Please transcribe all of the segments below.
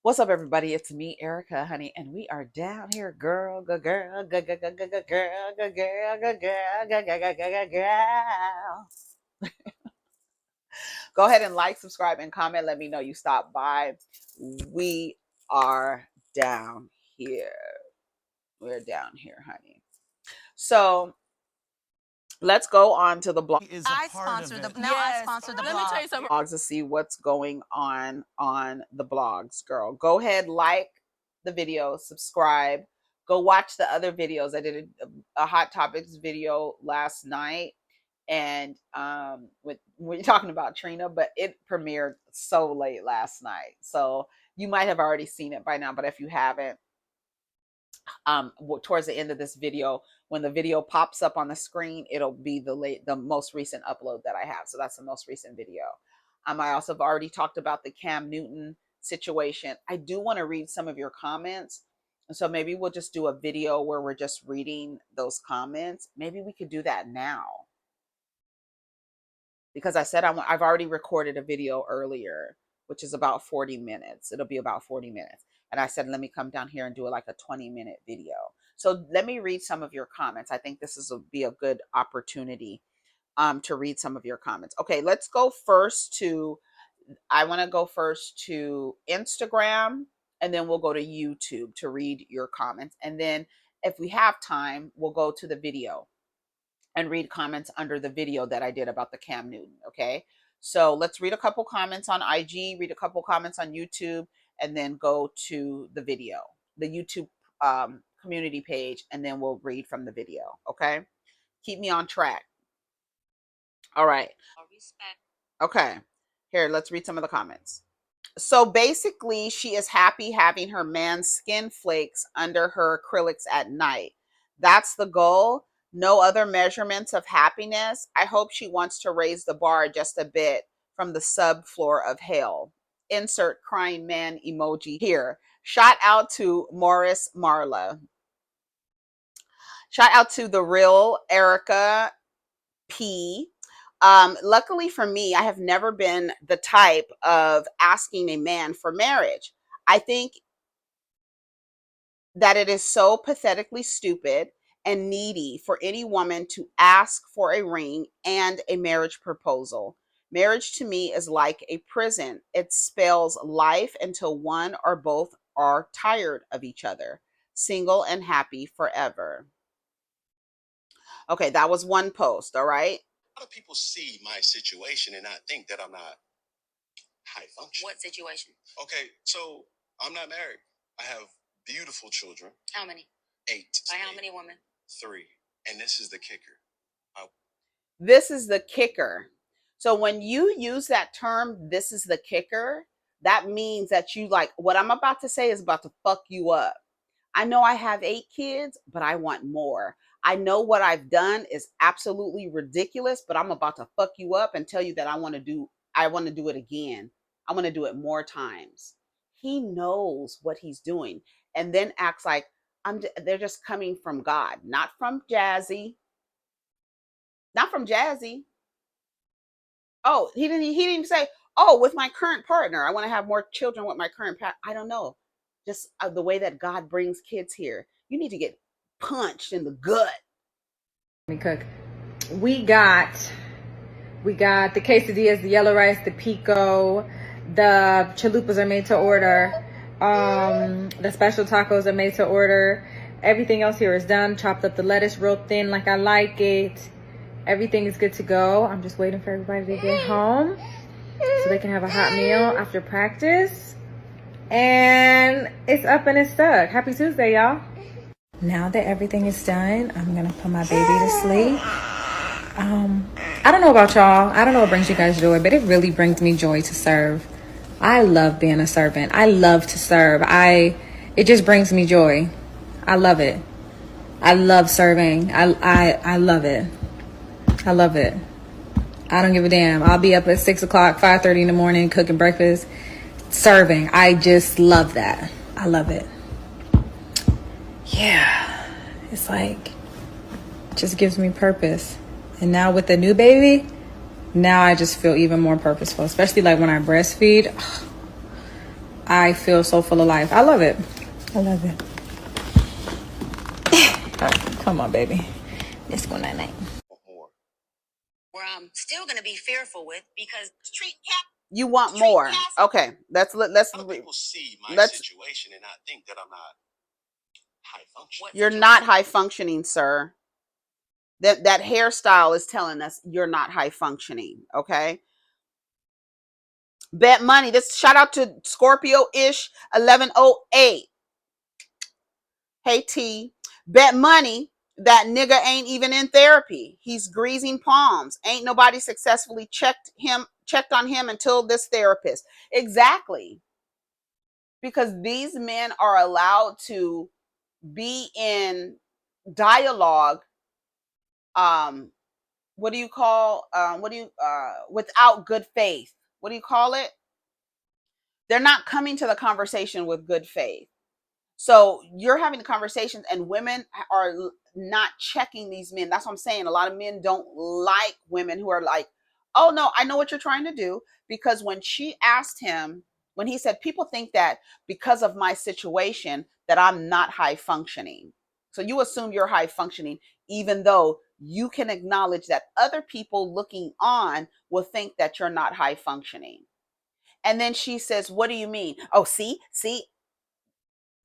What's up, everybody? It's me, Erica, honey, and we are down here, girl, girl, girl, girl, girl, girl, girl, girl, girl, girl, girl, girl, girl, girl, girl. Go ahead and like, subscribe, and comment. Let me know you stopped by. We are down here. We're down here, honey. So let's go on to the blog. I sponsor the Let me tell you something. Blogs to see what's going on the blogs, girl. Go ahead, like the video, subscribe. Go watch the other videos. I did a Hot Topics video last night, and we're talking about Trina, but it premiered so late last night, so you might have already seen it by now. But if you haven't, towards the end of this video, when the video pops up on the screen, it'll be the most recent upload that I have. So that's the most recent video. I also have already talked about the Cam Newton situation. I do want to read some of your comments, so maybe we'll just do a video where we're just reading those comments. Maybe we could do that now, because I said I've already recorded a video earlier, which is about 40 minutes. It'll be about 40 minutes. And I said, let me come down here and do like a 20-minute video. So let me read some of your comments. I think this will be a good opportunity to read some of your comments. Okay, let's go first to, I want to go first to Instagram, and then we'll go to YouTube to read your comments. And then if we have time, we'll go to the video and read comments under the video that I did about the Cam Newton. Okay, so let's read a couple comments on IG, read a couple comments on YouTube, and then go to the video, the YouTube community page, and then we'll read from the video. Okay, keep me on track. All right. Okay, here, let's read some of the comments. So basically, she is happy having her man's skin flakes under her acrylics at night. That's the goal. No other measurements of happiness. I hope she wants to raise the bar just a bit from the subfloor of hell. Insert crying man emoji here. Shout out to Morris Marla. Shout out to the real Erica P. Luckily for me, I have never been the type of asking a man for marriage. I think that it is so pathetically stupid and needy for any woman to ask for a ring and a marriage proposal. Marriage to me is like a prison. It spells life until one or both are tired of each other, single and happy forever. Okay, that was one post, all right? A lot of people see my situation and not think that I'm not high function. What situation? Okay, so I'm not married. I have beautiful children. How many? 8. By how many women? 3. And this is the kicker. This is the kicker. So when you use that term, this is the kicker, that means that you like, what I'm about to say is about to fuck you up. I know I have 8 kids, but I want more. I know what I've done is absolutely ridiculous, but I'm about to fuck you up and tell you that I want to do it again. I want to do it more times. He knows what he's doing, and then acts like they're just coming from God, not from Jazzy. Not from Jazzy. Oh, he didn't even say, oh, with my current partner, I want to have more children with my current partner. I don't know. Just the way that God brings kids here. You need to get punched in the gut. Let me cook. We got the quesadillas, the yellow rice, the pico, the chalupas are made to order. The special tacos are made to order. Everything else here is done. Chopped up the lettuce real thin like I like it. Everything is good to go. I'm just waiting for everybody to get home so they can have a hot meal after practice. And it's up and it's stuck. Happy Tuesday, y'all. Now that everything is done, I'm gonna put my baby to sleep. I don't know about y'all. I don't know what brings you guys joy, but it really brings me joy to serve. I love being a servant. I love to serve. It just brings me joy. I love it. I love serving. I love it. I love it. I don't give a damn. I'll be up at 6 o'clock, 5:30 in the morning, cooking breakfast, serving. I just love that. I love it. Yeah. It's like, just gives me purpose. And now with the new baby, now I just feel even more purposeful, especially like when I breastfeed. I feel so full of life. I love it. I love it. All right, come on, baby. Let's go night night. More. Where I'm still going to be fearful with because You want more. Okay, let's A lot of people see my situation and not think that I'm not high functioning. You're not high functioning, sir. That hairstyle is telling us you're not high functioning. Okay. Bet money. This shout out to Scorpio-ish 1108. Hey T. Bet money that nigga ain't even in therapy. He's greasing palms. Ain't nobody successfully checked on him until this therapist. Exactly. Because these men are allowed to be in dialogue, without good faith. What do you call it? They're not coming to the conversation with good faith. So you're having the conversations and women are not checking these men. That's what I'm saying. A lot of men don't like women who are like, oh no, I know what you're trying to do. Because when she asked him, when he said, people think that because of my situation that I'm not high functioning. So you assume you're high functioning, even though you can acknowledge that other people looking on will think that you're not high functioning. And then she says, what do you mean? Oh, see,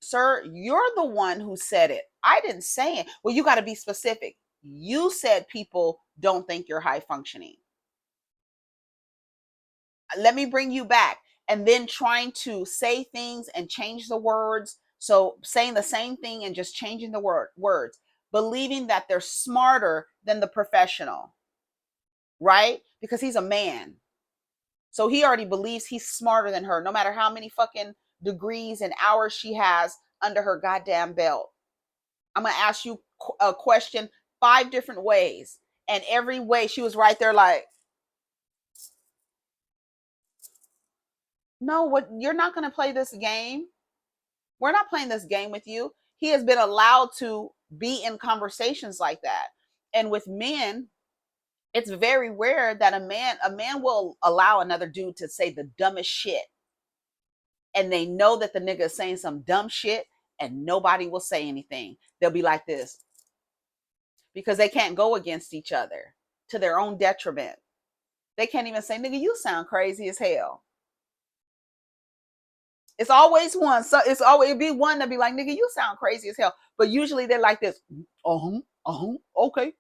sir, you're the one who said it. I didn't say it. Well, you got to be specific. You said people don't think you're high functioning. Let me bring you back. And then trying to say things and change the words. So saying the same thing and just changing the words, believing that they're smarter than the professional, right? Because he's a man. So he already believes he's smarter than her, no matter how many fucking degrees and hours she has under her goddamn belt. I'm going to ask you a question 5 different ways. And every way she was right there like, no, what, you're not going to play this game. We're not playing this game with you. He has been allowed to be in conversations like that. And with men, it's very rare that a man will allow another dude to say the dumbest shit. And they know that the nigga is saying some dumb shit and nobody will say anything. They'll be like this because they can't go against each other to their own detriment. They can't even say, nigga, you sound crazy as hell. It's always one. So it'd be one that be like, nigga, you sound crazy as hell. But usually they're like this. Okay.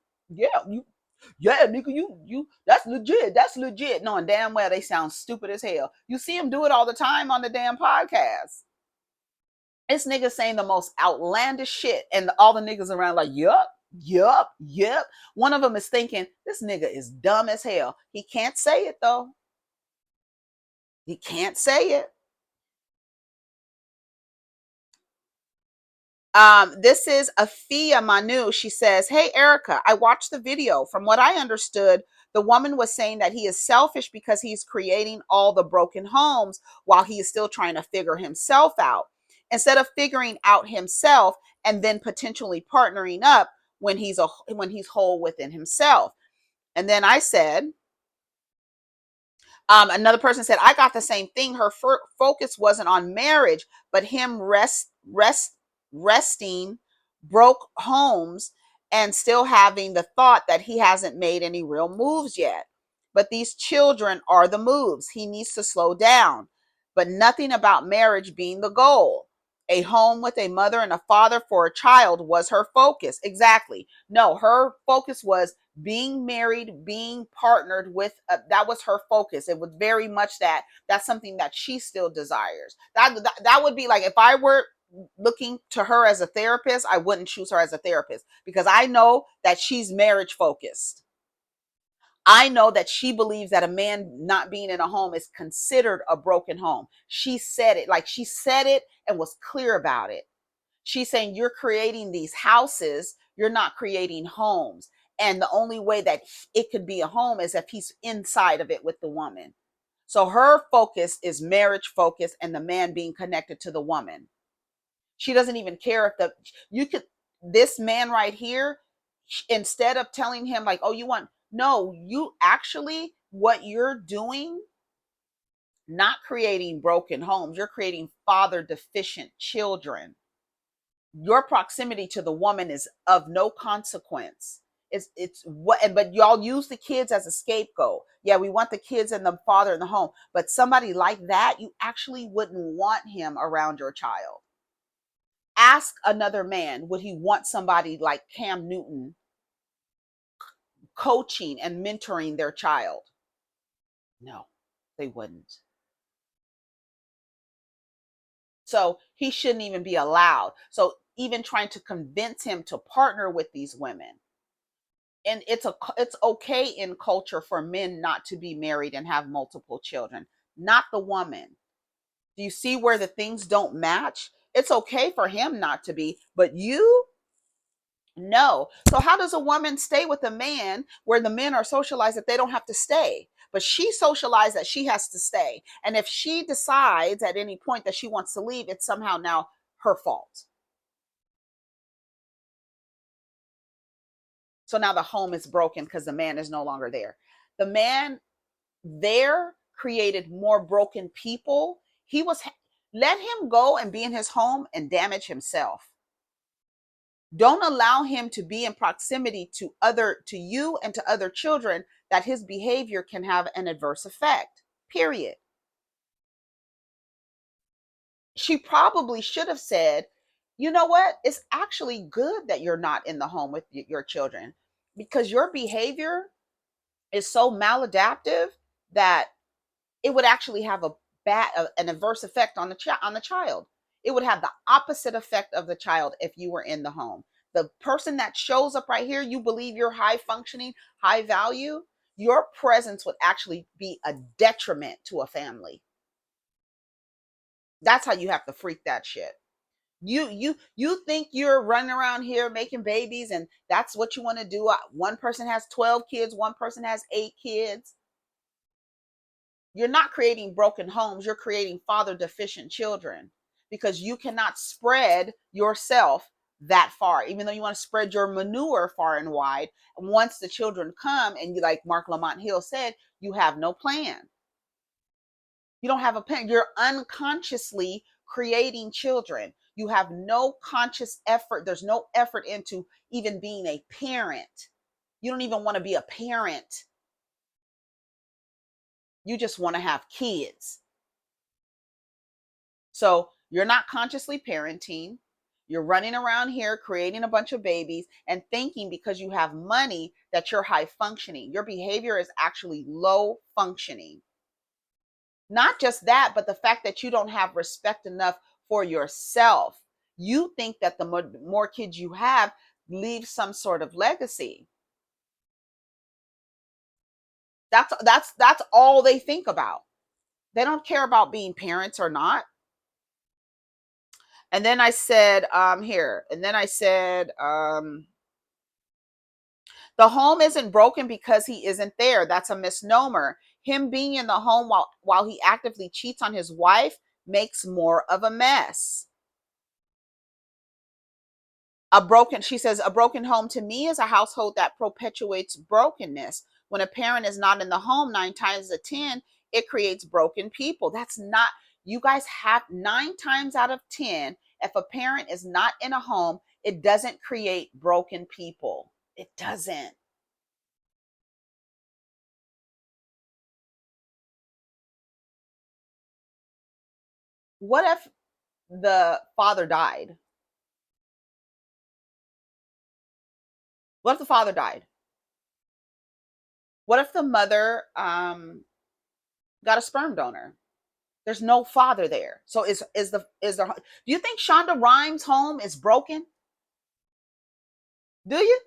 Yeah, nigga, you, that's legit. Knowing damn well they sound stupid as hell. You see them do it all the time on the damn podcast. This nigga saying the most outlandish shit, and all the niggas around like, yup. One of them is thinking, this nigga is dumb as hell. He can't say it though. He can't say it. This is Afia Manu. She says, hey, Erica, I watched the video. From what I understood, the woman was saying that he is selfish because he's creating all the broken homes while he is still trying to figure himself out. Instead of figuring out himself and then potentially partnering up when he's whole within himself. And then I said, another person said, I got the same thing. Her focus wasn't on marriage, but him resting broke homes and still having the thought that he hasn't made any real moves yet. But these children are the moves. He needs to slow down, but nothing about marriage being the goal. A home with a mother and a father for a child was her focus. Exactly. No, her focus was being married, being partnered with, that was her focus. It was very much that. That's something that she still desires. That would be like, if I were looking to her as a therapist, I wouldn't choose her as a therapist because I know that she's marriage focused. I know that she believes that a man not being in a home is considered a broken home. She said it, like she said it and was clear about it. She's saying you're creating these houses, you're not creating homes. And the only way that it could be a home is if he's inside of it with the woman. So her focus is marriage focus and the man being connected to the woman. She doesn't even care if this man right here, instead of telling him like, oh, you actually, what you're doing not creating broken homes. You're creating father deficient children. Your proximity to the woman is of no consequence. It's what, but y'all use the kids as a scapegoat. Yeah, we want the kids and the father in the home, but somebody like that, you actually wouldn't want him around your child. Ask another man, would he want somebody like Cam Newton coaching and mentoring their child? No, they wouldn't. So he shouldn't even be allowed. So even trying to convince him to partner with these women, and it's okay in culture for men not to be married and have multiple children, not the woman. Do you see where the things don't match? It's okay for him not to be, but you, no. So how does a woman stay with a man where the men are socialized that they don't have to stay, but she socialized that she has to stay? And if she decides at any point that she wants to leave, it's somehow now her fault. So now the home is broken because the man is no longer there. The man there created more broken people. He was, let him go and be in his home and damage himself. Don't allow him to be in proximity to you and to other children, that his behavior can have an adverse effect. Period. She probably should have said, you know what? It's actually good that you're not in the home with your children, because your behavior is so maladaptive that it would actually have an adverse effect on the child. It would have the opposite effect of the child if you were in the home. The person that shows up right here, you believe you're high functioning, high value, your presence would actually be a detriment to a family. That's how you have to freak that shit. You think you're running around here making babies and that's what you want to do. One person has 12 kids, one person has 8 kids. You're not creating broken homes, you're creating father deficient children, because you cannot spread yourself that far, even though you want to spread your manure far and wide. And once the children come, and you, like Mark Lamont Hill said, you have no plan. You don't have a plan. You're unconsciously creating children. You have no conscious effort. There's no effort into even being a parent. You don't even want to be a parent. You just want to have kids. So you're not consciously parenting. You're running around here creating a bunch of babies and thinking because you have money that you're high functioning. Your behavior is actually low functioning. Not just that, but the fact that you don't have respect enough for yourself. You think that the more kids you have leave some sort of legacy. That's all they think about. They don't care about being parents or not. And then I said, the home isn't broken because he isn't there. That's a misnomer. Him being in the home while he actively cheats on his wife makes more of a mess. She says, a broken home to me is a household that perpetuates brokenness. When a parent is not in the home, 9 times out of 10, it creates broken people. That's not, you guys have 9 times out of 10, if a parent is not in a home, it doesn't create broken people. It doesn't. What if the father died? What if the father died? What if the mother got a sperm donor? There's no father there. So do you think Shonda Rhimes' home is broken? Do you?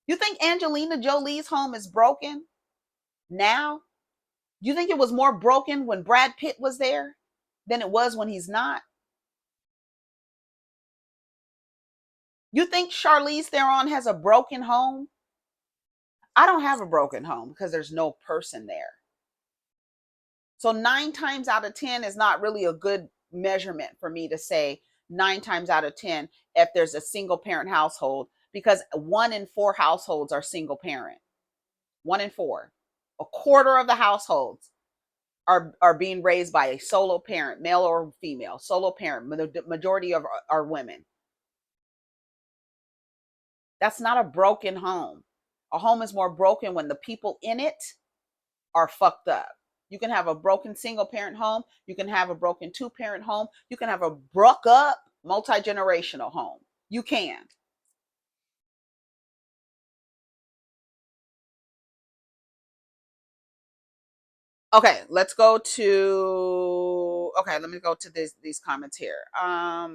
You think Angelina Jolie's home is broken now? Do you think it was more broken when Brad Pitt was there than it was when he's not? You think Charlize Theron has a broken home? I don't have a broken home because there's no person there. So 9 times out of 10 is not really a good measurement for me to say 9 times out of 10 if there's a single parent household, because 1 in 4 households are single parent. 1 in 4. A quarter of the households are being raised by a solo parent, male or female, solo parent. The majority of are women. That's not a broken home. A home is more broken when the people in it are fucked up. You can have a broken single parent home. You can have a broken two parent home. You can have a broke up multi-generational home. You can. Okay, let's go to. Okay, let me go to these comments here. I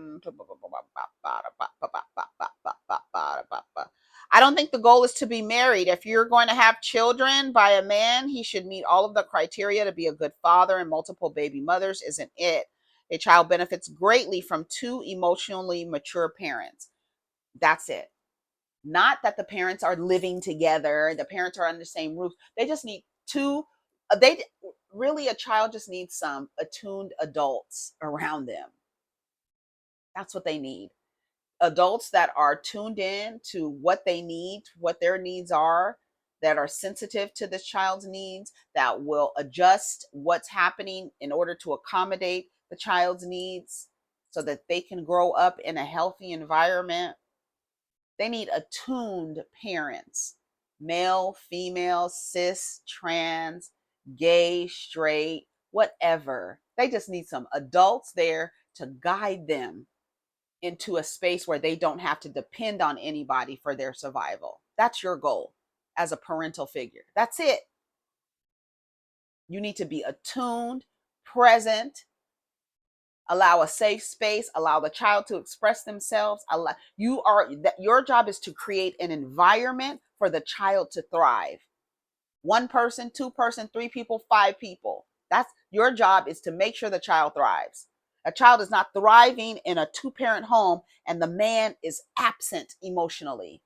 don't think the goal is to be married. If you're going to have children by a man, he should meet all of the criteria to be a good father, and multiple baby mothers isn't it. A child benefits greatly from two emotionally mature parents. That's it. Not that the parents are living together, the parents are under the same roof. They just need two. They really, a child just needs some attuned adults around them. That's what they need. Adults that are tuned in to what they need, what their needs are, that are sensitive to this child's needs, that will adjust what's happening in order to accommodate the child's needs so that they can grow up in a healthy environment. They need attuned parents, male, female, cis, trans, gay, straight, whatever. They just need some adults there to guide them into a space where they don't have to depend on anybody for their survival. That's your goal as a parental figure. That's it. You need to be attuned, present, allow a safe space, allow the child to express themselves. Your job is to create an environment for the child to thrive. One person, two person, three people, five people. That's your job, is to make sure the child thrives. A child is not thriving in a two-parent home and the man is absent emotionally.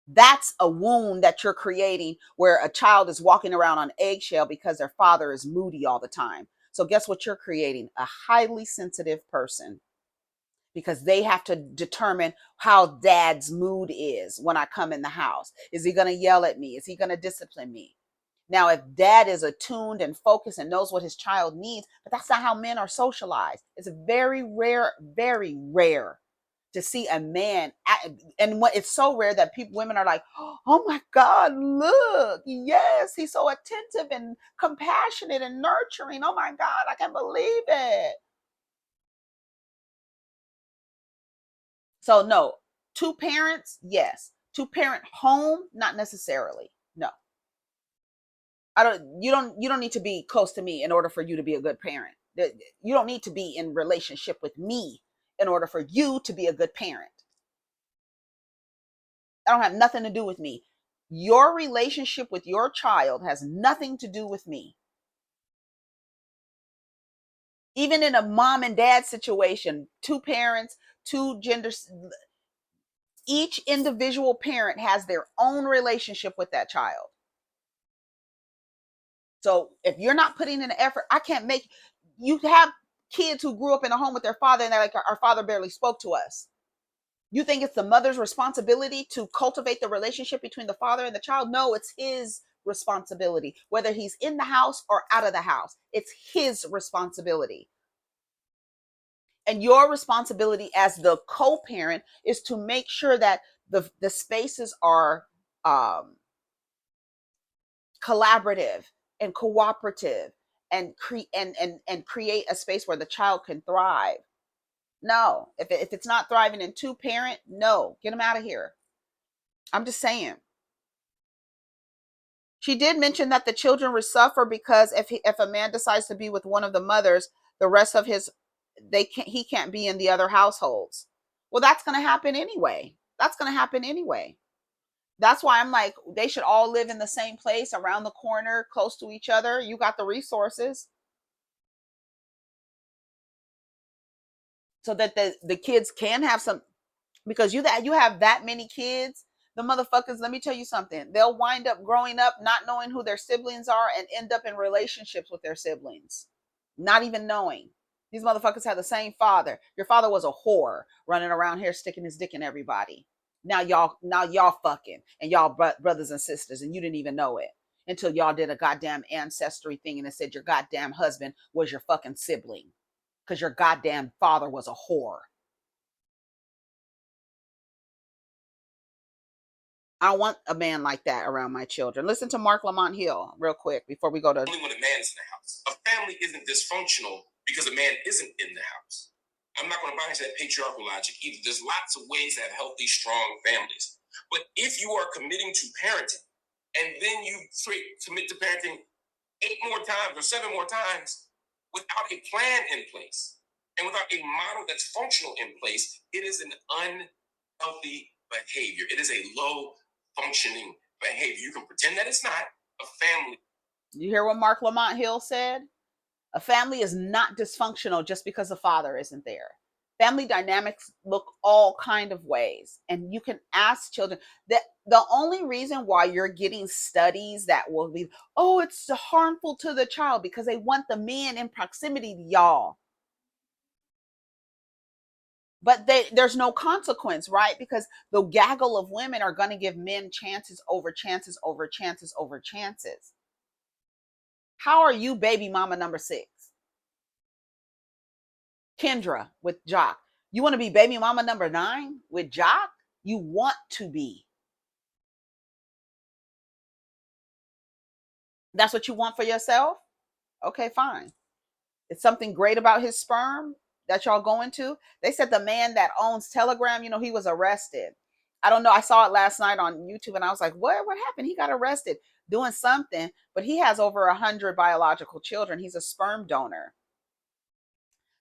That's a wound that you're creating, where a child is walking around on eggshell because their father is moody all the time. So guess what you're creating? A highly sensitive person, because they have to determine how dad's mood is when I come in the house. Is he going to yell at me? Is he going to discipline me? Now, if dad is attuned and focused and knows what his child needs, but that's not how men are socialized. It's very rare to see a man, and what it's so rare that women are like, oh my God, look, yes, he's so attentive and compassionate and nurturing. Oh my God, I can't believe it. So no, two parents, yes. Two parent home, not necessarily. No. You don't need to be close to me in order for you to be a good parent. You don't need to be in relationship with me in order for you to be a good parent. I don't have nothing to do with me. Your relationship with your child has nothing to do with me. Even in a mom and dad situation, two parents, two genders, each individual parent has their own relationship with that child. So if you're not putting in the effort, I can't make you have kids who grew up in a home with their father and they're like, our father barely spoke to us. You think it's the mother's responsibility to cultivate the relationship between the father and the child? No, it's his responsibility, whether he's in the house or out of the house. It's his responsibility. And your responsibility as the co-parent is to make sure that the spaces are collaborative and cooperative, and create a space where the child can thrive. No, if it's not thriving in two parent, no, get them out of here. I'm just saying. She did mention that the children will suffer because if a man decides to be with one of the mothers, the rest of he can't be in the other households. Well, that's going to happen anyway. That's going to happen anyway. That's why I'm like, they should all live in the same place, around the corner, close to each other. You got the resources. So that the kids can have some, because you have that many kids, the motherfuckers, let me tell you something, they'll wind up growing up not knowing who their siblings are and end up in relationships with their siblings, not even knowing. These motherfuckers have the same father. Your father was a whore running around here sticking his dick in everybody. Now y'all fucking, and y'all brothers and sisters, and you didn't even know it. until y'all did a goddamn ancestry thing and it said your goddamn husband was your fucking sibling because your goddamn father was a whore. I don't want a man like that around my children. Listen to Mark Lamont Hill real quick before we go to... Only when a man is in the house. A family isn't dysfunctional because a man isn't in the house. I'm not going to buy into that patriarchal logic either. There's lots of ways to have healthy, strong families. But if you are committing to parenting and then you commit to parenting 8 more times or 7 more times without a plan in place and without a model that's functional in place, it is an unhealthy behavior. It is a low functioning behavior. You can pretend that it's not a family. You hear what Mark Lamont Hill said? A family is not dysfunctional just because the father isn't there. Family dynamics look all kind of ways, and you can ask children that the only reason why you're getting studies that will be, oh, it's harmful to the child, because they want the men in proximity to y'all. But there's no consequence, right? Because the gaggle of women are going to give men chances over chances over chances over chances. How are you baby mama number 6? Kendra with Jock. You want to be baby mama number 9 with Jock? You want to be. That's what you want for yourself? Okay, fine. It's something great about his sperm that y'all going to. They said the man that owns Telegram, he was arrested. I don't know. I saw it last night on YouTube and I was like, what happened? He got arrested doing something, but he has over 100 biological children. He's a sperm donor.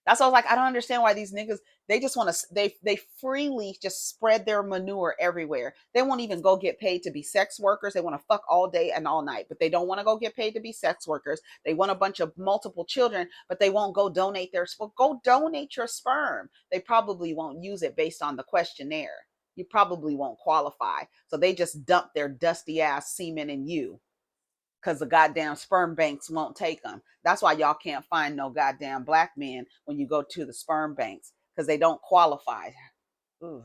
That's why I was like, I don't understand why these niggas, they just want to, they freely just spread their manure everywhere. They won't even go get paid to be sex workers. They want to fuck all day and all night, but they don't want to go get paid to be sex workers. They want a bunch of multiple children, but they won't go donate their sperm. Go donate your sperm. They probably won't use it based on the questionnaire. You probably won't qualify. So they just dump their dusty ass semen in you, because the goddamn sperm banks won't take them. That's why y'all can't find no goddamn black men when you go to the sperm banks, because they don't qualify. Ooh.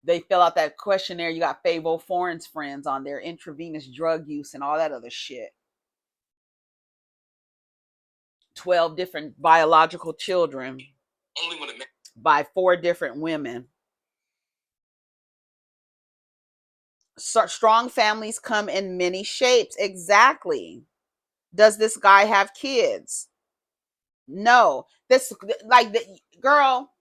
They fill out that questionnaire. You got Favo Foreign's friends on there, intravenous drug use and all that other shit. 12 different biological children by 4 different women. So strong families come in many shapes. Exactly. Does this guy have kids? No. This, like, the girl,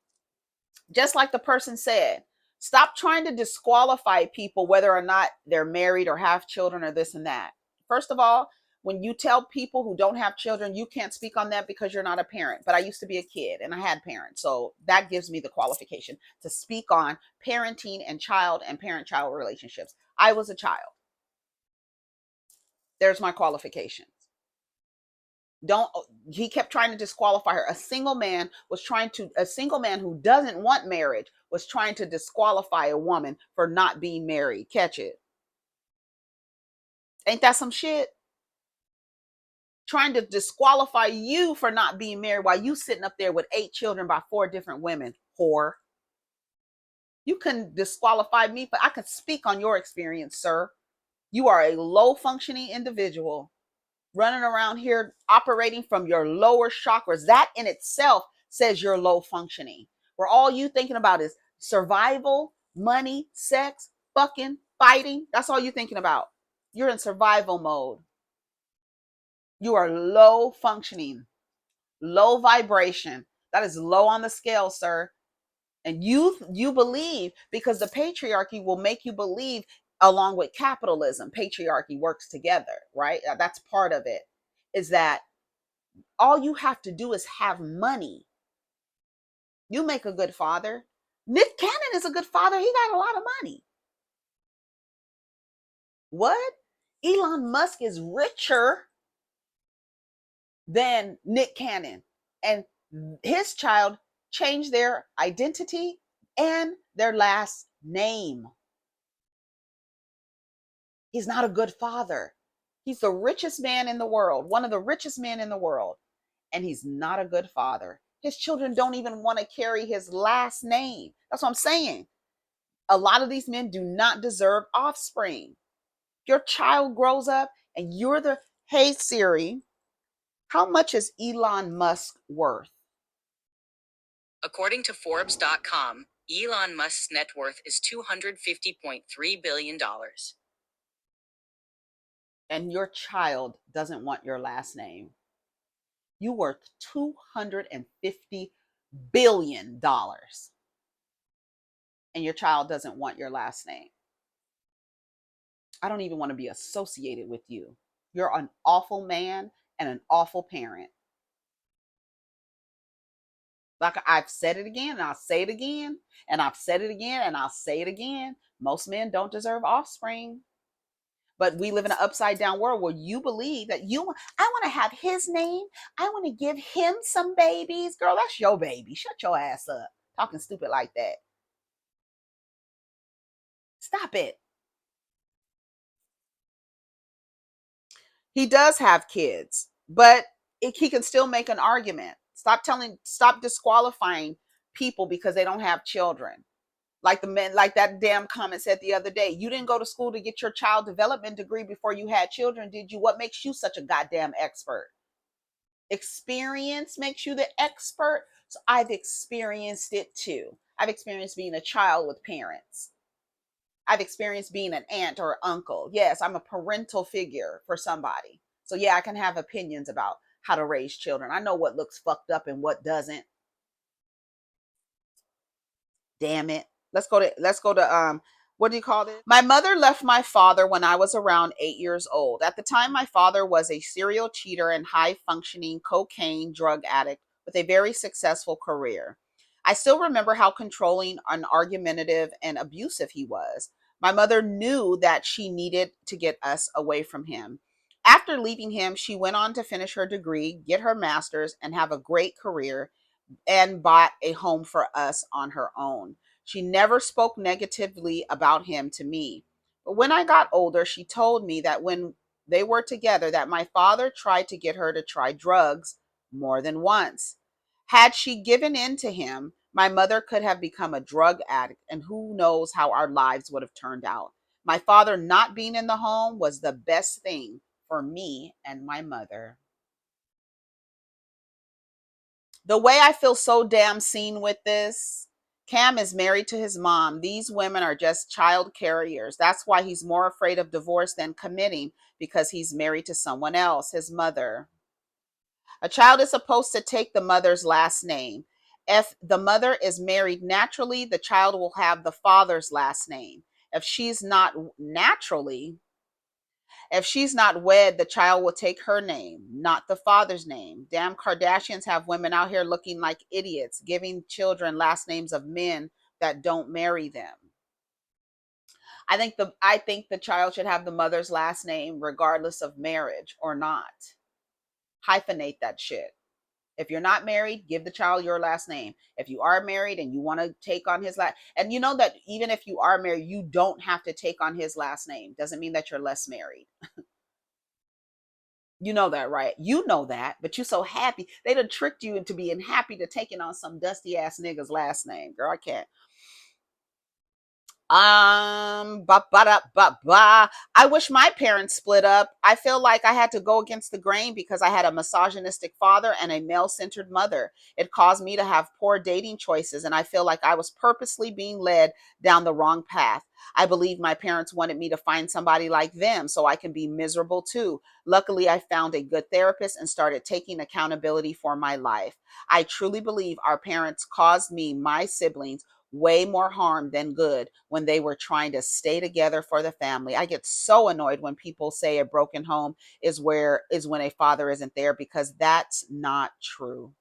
just like the person said, stop trying to disqualify people whether or not they're married or have children or this and that. First of all, when you tell people who don't have children, you can't speak on that because you're not a parent. But I used to be a kid and I had parents. So that gives me the qualification to speak on parenting and parent-child relationships. I was a child. There's my qualifications. He kept trying to disqualify her. A single man who doesn't want marriage was trying to disqualify a woman for not being married. Catch it. Ain't that some shit? Trying to disqualify you for not being married while you sitting up there with 8 children by 4 different women. Whore. You couldn't disqualify me, but I can speak on your experience, sir. You are a low functioning individual running around here operating from your lower chakras. That in itself says you're low functioning, where all you thinking about is survival, money, sex, fucking, fighting. That's all you're thinking about. You're in survival mode. You are low functioning, low vibration. That is low on the scale, sir. And you believe, because the patriarchy will make you believe, along with capitalism, patriarchy works together, right? That's part of it, is that all you have to do is have money. You make a good father. Nick Cannon is a good father. He got a lot of money. What? Elon Musk is richer than Nick Cannon. And his child changed their identity and their last name. He's not a good father. He's the richest man in the world, one of the richest men in the world, and he's not a good father. His children don't even want to carry his last name. That's what I'm saying. A lot of these men do not deserve offspring. Your child grows up and you're the, hey Siri, how much is Elon Musk worth? According to Forbes.com, Elon Musk's net worth is $250.3 billion. And your child doesn't want your last name. You worth $250 billion. And your child doesn't want your last name. I don't even want to be associated with you. You're an awful man and an awful parent. Like I've said it again and I'll say it again and I've said it again and I'll say it again. Most men don't deserve offspring. But we live in an upside down world where you believe that I want to have his name. I want to give him some babies. Girl, that's your baby. Shut your ass up. Talking stupid like that. Stop it. He does have kids, but he can still make an argument. Stop disqualifying people because they don't have children. Like the men, like that damn comment said the other day. You didn't go to school to get your child development degree before you had children, did you? What makes you such a goddamn expert? Experience makes you the expert. So I've experienced it too. I've experienced being a child with parents. I've experienced being an aunt or uncle. Yes, I'm a parental figure for somebody. So yeah, I can have opinions about how to raise children. I know what looks fucked up and what doesn't. Damn it. Let's go to what do you call this? My mother left my father when I was around 8 years old. At the time, my father was a serial cheater and high functioning cocaine drug addict with a very successful career. I still remember how controlling and argumentative and abusive he was. My mother knew that she needed to get us away from him. After leaving him, she went on to finish her degree, get her master's, and have a great career and bought a home for us on her own. She never spoke negatively about him to me. But when I got older, she told me that when they were together that my father tried to get her to try drugs more than once. Had she given in to him, my mother could have become a drug addict and who knows how our lives would have turned out. My father not being in the home was the best thing for me and my mother. The way I feel so damn seen with this, Cam is married to his mom. These women are just child carriers. That's why he's more afraid of divorce than committing because he's married to someone else, his mother. A child is supposed to take the mother's last name. If the mother is married naturally, the child will have the father's last name. If she's not naturally, if she's not wed, the child will take her name, not the father's name. Damn Kardashians have women out here looking like idiots, giving children last names of men that don't marry them. I think the child should have the mother's last name regardless of marriage or not. Hyphenate that shit. If you're not married, give the child your last name. If you are married and you want to take on his last, and you know that even if you are married, you don't have to take on his last name. Doesn't mean that you're less married. You know that, right? You know that, but you're so happy. They done tricked you into being happy to taking on some dusty ass nigga's last name. Girl, I can't. I wish my parents split up. I feel like I had to go against the grain because I had a misogynistic father and a male-centered mother. It caused me to have poor dating choices, and I feel like I was purposely being led down the wrong path. I believe my parents wanted me to find somebody like them so I can be miserable too. Luckily, I found a good therapist and started taking accountability for my life. I truly believe our parents caused me, my siblings, way more harm than good when they were trying to stay together for the family. I get so annoyed when people say a broken home is when a father isn't there because that's not true.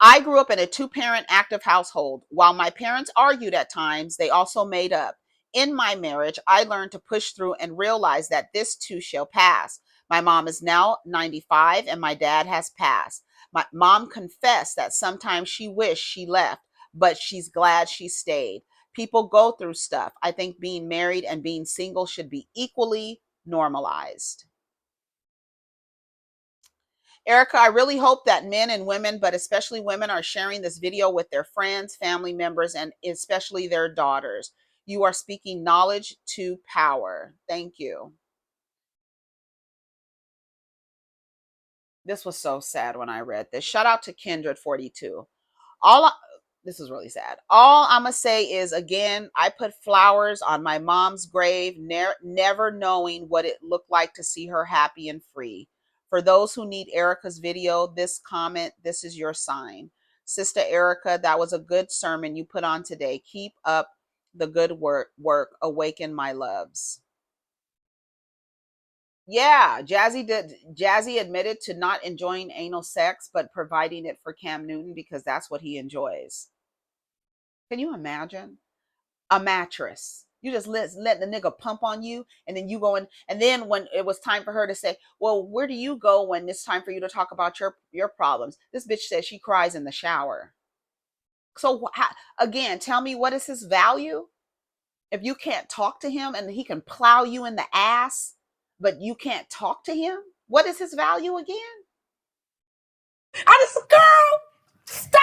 I grew up in a two-parent active household. While my parents argued at times, they also made up. In my marriage, I learned to push through and realize that this too shall pass. My mom is now 95 and my dad has passed. My mom confessed that sometimes she wished she left, but she's glad she stayed. People go through stuff. I think being married and being single should be equally normalized. Erica, I really hope that men and women, but especially women, are sharing this video with their friends, family members, and especially their daughters. You are speaking knowledge to power. Thank you. This was so sad when I read this. Shout out to Kindred42. All I, this is really sad. All I'm gonna say is, again, I put flowers on my mom's grave, never knowing what it looked like to see her happy and free. For those who need Erica's video, this comment, this is your sign. Sister Erica, that was a good sermon you put on today. Keep up the good work. Awaken my loves. Yeah, Jazzy admitted to not enjoying anal sex, but providing it for Cam Newton because that's what he enjoys. Can you imagine? A mattress. You just let the nigga pump on you, and then you go in, and then when it was time for her to say, well, where do you go when it's time for you to talk about your problems? This bitch says she cries in the shower. So again, tell me, what is his value? If you can't talk to him and he can plow you in the ass, but you can't talk to him, what is his value again? I just, girl, stop.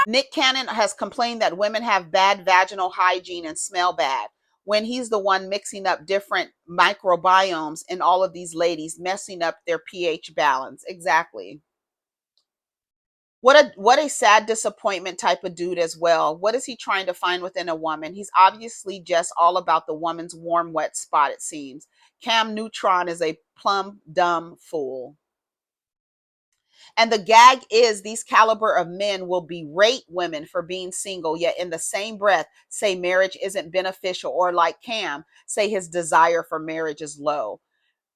Nick Cannon has complained that women have bad vaginal hygiene and smell bad, when he's the one mixing up different microbiomes in all of these ladies, messing up their pH balance. Exactly. What a sad disappointment type of dude as well. What is he trying to find within a woman? He's obviously just all about the woman's warm, wet spot, it seems. Cam Neutron is a plumb dumb fool. And the gag is, these caliber of men will berate women for being single, yet in the same breath say marriage isn't beneficial, or like Cam, say his desire for marriage is low.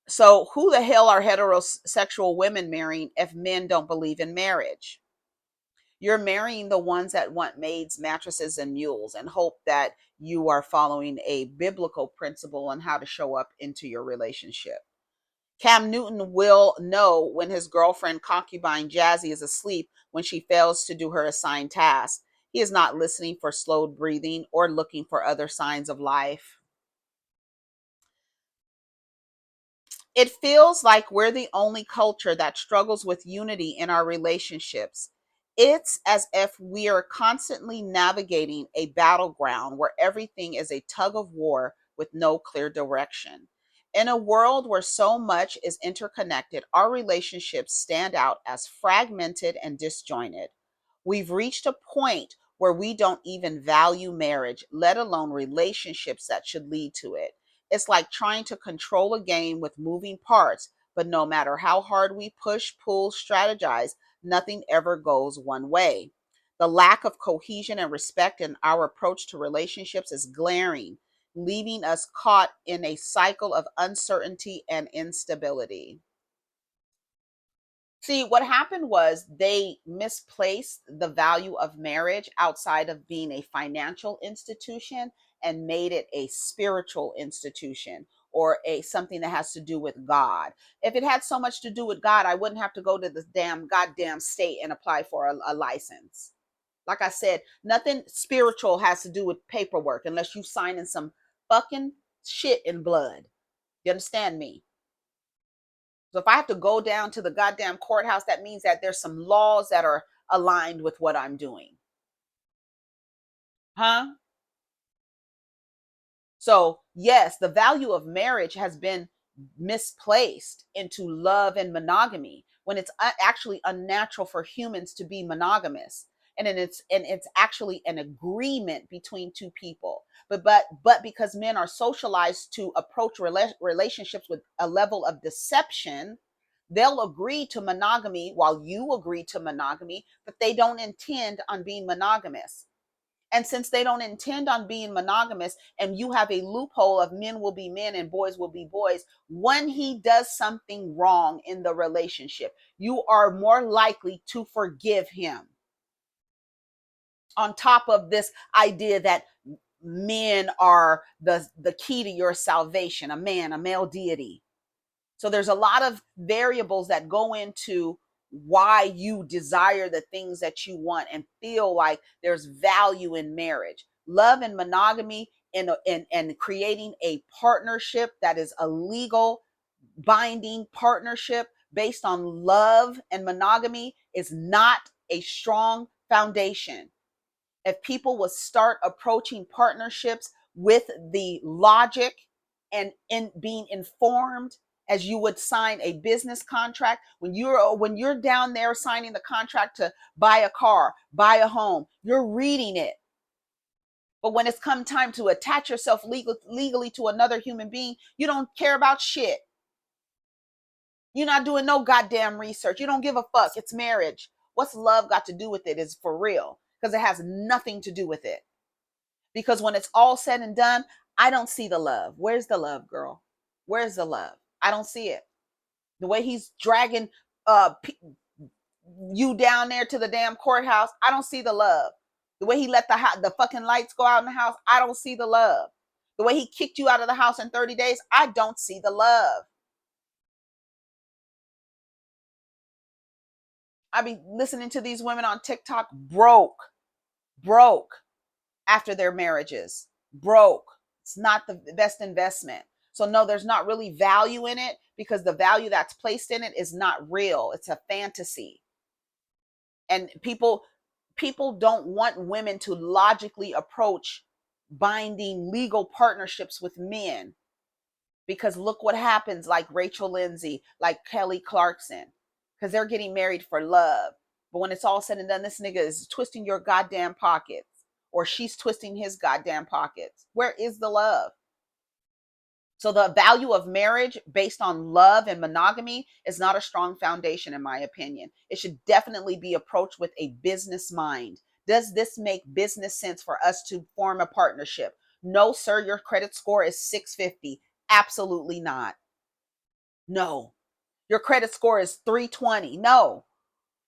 So who the hell are heterosexual women marrying if men don't believe in marriage? You're marrying the ones that want maids, mattresses, and mules, and hope that you are following a biblical principle on how to show up into your relationship. Cam Newton will know when his girlfriend concubine Jazzy is asleep when she fails to do her assigned task. He is not listening for slowed breathing or looking for other signs of life. It feels like we're the only culture that struggles with unity in our relationships. It's as if we are constantly navigating a battleground where everything is a tug of war with no clear direction. In a world where so much is interconnected, our relationships stand out as fragmented and disjointed. We've reached a point where we don't even value marriage, let alone relationships that should lead to it. It's like trying to control a game with moving parts, but no matter how hard we push, pull, strategize, nothing ever goes one way. The lack of cohesion and respect in our approach to relationships is glaring, leaving us caught in a cycle of uncertainty and instability. See, what happened was they misplaced the value of marriage outside of being a financial institution and made it a spiritual institution, or a something that has to do with God. If it had so much to do with God, I wouldn't have to go to the damn goddamn state and apply for a license. Like I said, nothing spiritual has to do with paperwork unless you signing some fucking shit in blood. You understand me? So if I have to go down to the goddamn courthouse, that means that there's some laws that are aligned with what I'm doing. Huh? So, yes, the value of marriage has been misplaced into love and monogamy when it's actually unnatural for humans to be monogamous. And it's actually an agreement between two people. But because men are socialized to approach relationships with a level of deception, they'll agree to monogamy while you agree to monogamy, but they don't intend on being monogamous. And since they don't intend on being monogamous, and you have a loophole of men will be men and boys will be boys, when he does something wrong in the relationship, you are more likely to forgive him. On top of this idea that men are the key to your salvation, a male deity. So there's a lot of variables that go into why you desire the things that you want and feel like there's value in marriage. Love and monogamy, and creating a partnership that is a legal binding partnership based on love and monogamy is not a strong foundation. If people would start approaching partnerships with the logic and in being informed as you would sign a business contract, when you're down there signing the contract to buy a car, buy a home, you're reading it. But when it's come time to attach yourself legally to another human being, you don't care about shit. You're not doing no goddamn research. You don't give a fuck. It's marriage. What's love got to do with it is for real, because it has nothing to do with it. Because when it's all said and done, I don't see the love. Where's the love, girl? Where's the love? I don't see it. The way he's dragging you down there to the damn courthouse, I don't see the love. The way he let the fucking lights go out in the house, I don't see the love. The way he kicked you out of the house in 30 days, I don't see the love. I be listening to these women on TikTok broke after their marriages. Broke. It's not the best investment. So no, there's not really value in it, because the value that's placed in it is not real. It's a fantasy. And people don't want women to logically approach binding legal partnerships with men, because look what happens, like Rachel Lindsay, like Kelly Clarkson, because they're getting married for love. But when it's all said and done, this nigga is twisting your goddamn pockets, or she's twisting his goddamn pockets. Where is the love? So the value of marriage based on love and monogamy is not a strong foundation, in my opinion. It should definitely be approached with a business mind. Does this make business sense for us to form a partnership? No, sir, your credit score is 650. Absolutely not. No. Your credit score is 320. No.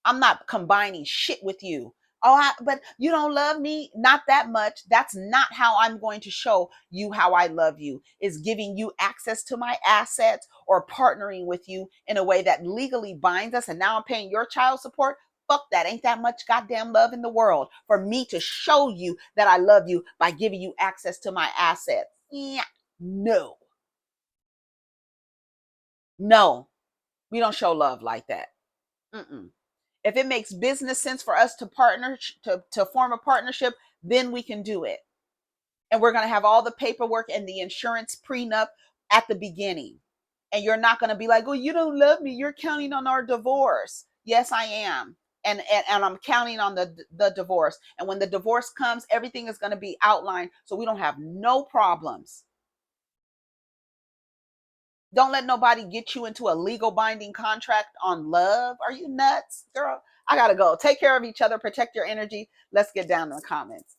I'm not combining shit with you. Oh, but you don't love me? Not that much. That's not how I'm going to show you how I love you, is giving you access to my assets or partnering with you in a way that legally binds us. And now I'm paying your child support. Fuck that. Ain't that much goddamn love in the world for me to show you that I love you by giving you access to my assets. Yeah. No. No. We don't show love like that. Mm-mm. If it makes business sense for us to partner, to form a partnership, then we can do it. And we're going to have all the paperwork and the insurance prenup at the beginning. And you're not going to be like, oh, you don't love me. You're counting on our divorce. Yes, I am. And I'm counting on the divorce. And when the divorce comes, everything is going to be outlined, so we don't have no problems. Don't let nobody get you into a legal binding contract on love. Are you nuts, girl? I gotta go. Take care of each other. Protect your energy. Let's get down to the comments.